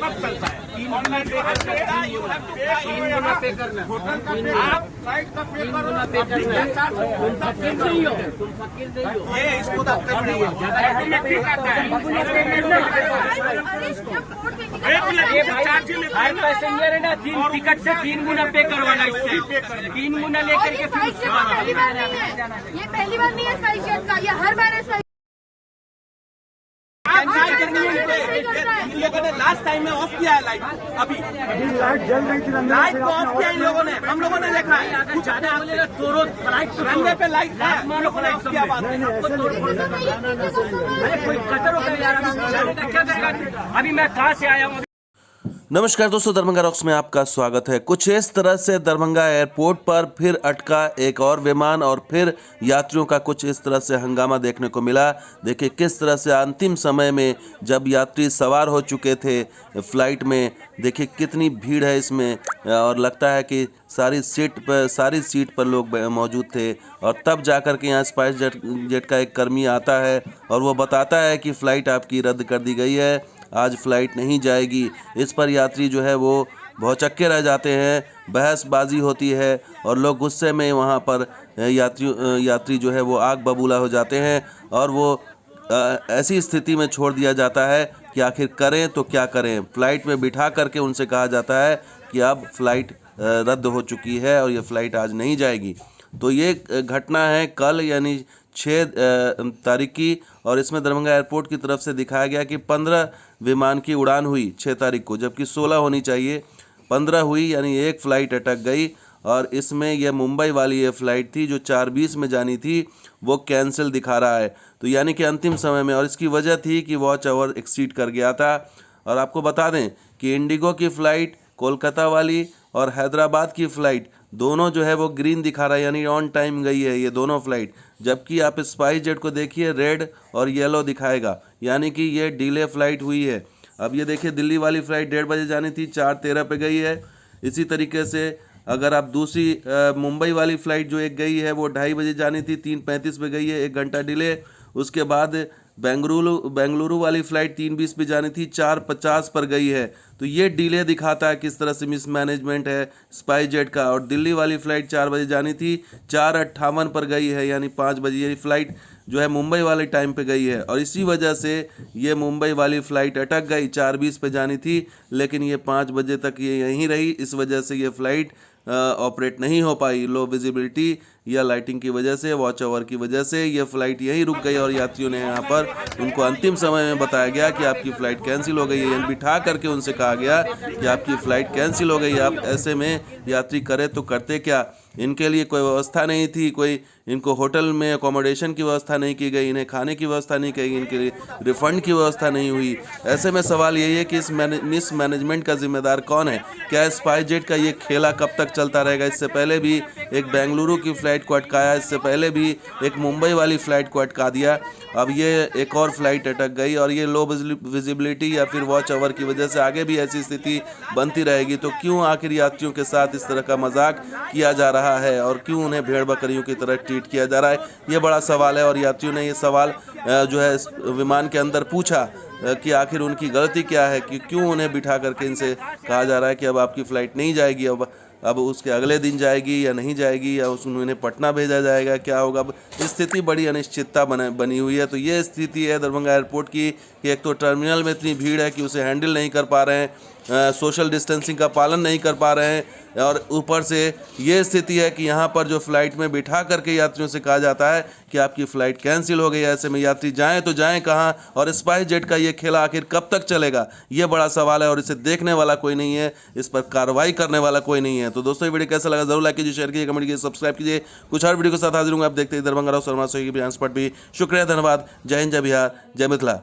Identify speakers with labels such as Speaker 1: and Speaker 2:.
Speaker 1: कब चलता है? ऑनलाइन पे करना, 3 गुना पे करना, आप फ्लाइट का पे करना, तुम फकीर नहीं हो, ये इसको दफ्तर में नहीं है। पैसेंजर है ना, 3 टिकट से 3 गुना पे करवाना, इससे 3 गुना लेकर के फिर
Speaker 2: पहली बार नहीं है, ये पहली बार नहीं है स्पाइस जेट का, ये हर बार है स्पाइस।
Speaker 1: इन लोगों ने लास्ट टाइम में ऑफ किया है लाइट, अभी
Speaker 3: लाइट जल रही थी,
Speaker 1: लाइट को ऑफ किया इन लोगों ने, हम लोगों ने देखा है। कुछ रनवे पे लाइट है, हम लोगों ने ऑफ किया बात है।
Speaker 2: कोई
Speaker 1: कचर हो गया यार, अभी मैं कहाँ से आया हूँ।
Speaker 4: नमस्कार दोस्तों, दरभंगा रॉक्स में आपका स्वागत है। कुछ इस तरह से दरभंगा एयरपोर्ट पर फिर अटका एक और विमान और फिर यात्रियों का कुछ इस तरह से हंगामा देखने को मिला। देखिए किस तरह से अंतिम समय में जब यात्री सवार हो चुके थे फ्लाइट में, देखिए कितनी भीड़ है इसमें और लगता है कि सारी सीट पर लोग मौजूद थे। और तब जाकर के यहाँ स्पाइस जेट का एक कर्मी आता है और वो बताता है कि फ़्लाइट आपकी रद्द कर दी गई है, आज फ्लाइट नहीं जाएगी। इस पर यात्री जो है वो भौचक्के रह जाते हैं, बहसबाजी होती है और लोग गुस्से में वहाँ पर यात्री जो है वो आग बबूला हो जाते हैं और वो ऐसी स्थिति में छोड़ दिया जाता है कि आखिर करें तो क्या करें। फ़्लाइट में बिठा करके उनसे कहा जाता है कि अब फ़्लाइट रद्द हो चुकी है और ये फ़्लाइट आज नहीं जाएगी। तो ये घटना है कल यानी 6 तारीख की, और इसमें दरभंगा एयरपोर्ट की तरफ से दिखाया गया कि 15 विमान की उड़ान हुई 6 तारीख को, जबकि 16 होनी चाहिए, 15 हुई, यानी एक फ़्लाइट अटक गई। और इसमें यह मुंबई वाली ये फ़्लाइट थी जो 4:20 में जानी थी, वो कैंसिल दिखा रहा है। तो यानी कि अंतिम समय में, और इसकी वजह थी कि वॉच आवर एक्सीड कर गया था। और आपको बता दें कि इंडिगो की फ़्लाइट, कोलकाता वाली और हैदराबाद की फ़्लाइट दोनों जो है वो ग्रीन दिखा रहा है, यानी ऑन टाइम गई है ये दोनों फ़्लाइट। जबकि आप स्पाइस जेट को देखिए, रेड और येलो दिखाएगा, यानी कि ये डिले फ़्लाइट हुई है। अब ये देखिए दिल्ली वाली फ़्लाइट 1:30 बजे जानी थी, 4:13 पे गई है। इसी तरीके से अगर आप दूसरी मुंबई वाली फ़्लाइट जो एक गई है वो 2:30 बजे जानी थी, 3:35 पे गई है, 1 घंटा डिले। उसके बाद बेंगलुरु वाली फ़्लाइट 3:20 पे जानी थी, 4:50 पर गई है। तो ये डिले दिखाता है किस तरह से मिसमैनेजमेंट है स्पाइस जेट का। और दिल्ली वाली फ़्लाइट 4 बजे जानी थी, 4:58 पर गई है, यानी 5 बजे ये फ़्लाइट जो है मुंबई वाले टाइम पे गई है। और इसी वजह से ये मुंबई वाली फ़्लाइट अटक गई, 4:20 पे जानी थी, लेकिन ये 5 बजे तक ये यहीं रही। इस वजह से ये फ़्लाइट ऑपरेट नहीं हो पाई, लो विजिबिलिटी या लाइटिंग की वजह से, वॉच आवर की वजह से ये फ़्लाइट यहीं रुक गई। और यात्रियों ने यहाँ पर उनको अंतिम समय में बताया गया कि आपकी फ़्लाइट कैंसिल हो गई है, बिठा करके उनसे कहा गया कि आपकी फ़्लाइट कैंसिल हो गई है। अब ऐसे में यात्री करे तो करते क्या, इनके लिए कोई व्यवस्था नहीं थी, कोई इनको होटल में अकोमोडेशन की व्यवस्था नहीं की गई, इन्हें खाने की व्यवस्था नहीं की गई, इनके लिए रिफ़ंड की व्यवस्था नहीं हुई। ऐसे में सवाल यही है कि इस मिसमैनेजमेंट का जिम्मेदार कौन है? क्या स्पाइस जेट का ये खेला कब तक चलता रहेगा? इससे पहले भी एक बेंगलुरु की फ़्लाइट को अटकाया, इससे पहले भी एक मुंबई वाली फ़्लाइट को अटका दिया, अब ये एक और फ़्लाइट अटक गई। और ये लो विजिबिलिटी या फिर वॉच आवर की वजह से आगे भी ऐसी स्थिति बनती रहेगी। तो क्यों आखिर यात्रियों के साथ इस तरह का मजाक किया जा रहा है और क्यों उन्हें भेड़ बकरियों की तरह ट्रीट किया जा रहा है, ये बड़ा सवाल है। और यात्रियों ने ये सवाल जो है विमान के अंदर पूछा कि आखिर उनकी गलती क्या है कि क्यों उन्हें बिठा करके इनसे कहा जा रहा है कि अब आपकी फ़्लाइट नहीं जाएगी, अब उसके अगले दिन जाएगी या नहीं जाएगी, या उन्हें पटना भेजा जाएगा, क्या होगा। अब स्थिति बड़ी अनिश्चितता बनी हुई है। तो ये स्थिति है दरभंगा एयरपोर्ट की कि एक तो टर्मिनल में इतनी भीड़ है कि उसे हैंडल नहीं कर पा रहे हैं, सोशल डिस्टेंसिंग का पालन नहीं कर पा रहे हैं, और ऊपर से ये स्थिति है कि यहाँ पर जो फ़्लाइट में बिठा करके यात्रियों से कहा जाता है कि आपकी फ़्लाइट कैंसिल हो गई है। ऐसे में यात्री जाएं तो जाएं कहाँ, और स्पाइस जेट का ये खेला आखिर कब तक चलेगा, ये बड़ा सवाल है। और इसे देखने वाला कोई नहीं है, इस पर कार्रवाई करने वाला कोई नहीं है। तो दोस्तों ये वीडियो कैसा लगा जरूर लाइक कीजिए, शेयर कीजिए, कमेंट कीजिए, सब्सक्राइब कीजिए। कुछ और वीडियो के साथ हाजिर होंगे, आप देखते हैं दरभंगा रॉक्स और शुक्रिया, धन्यवाद। जय हिंद, जय बिहार, जय मिथिला।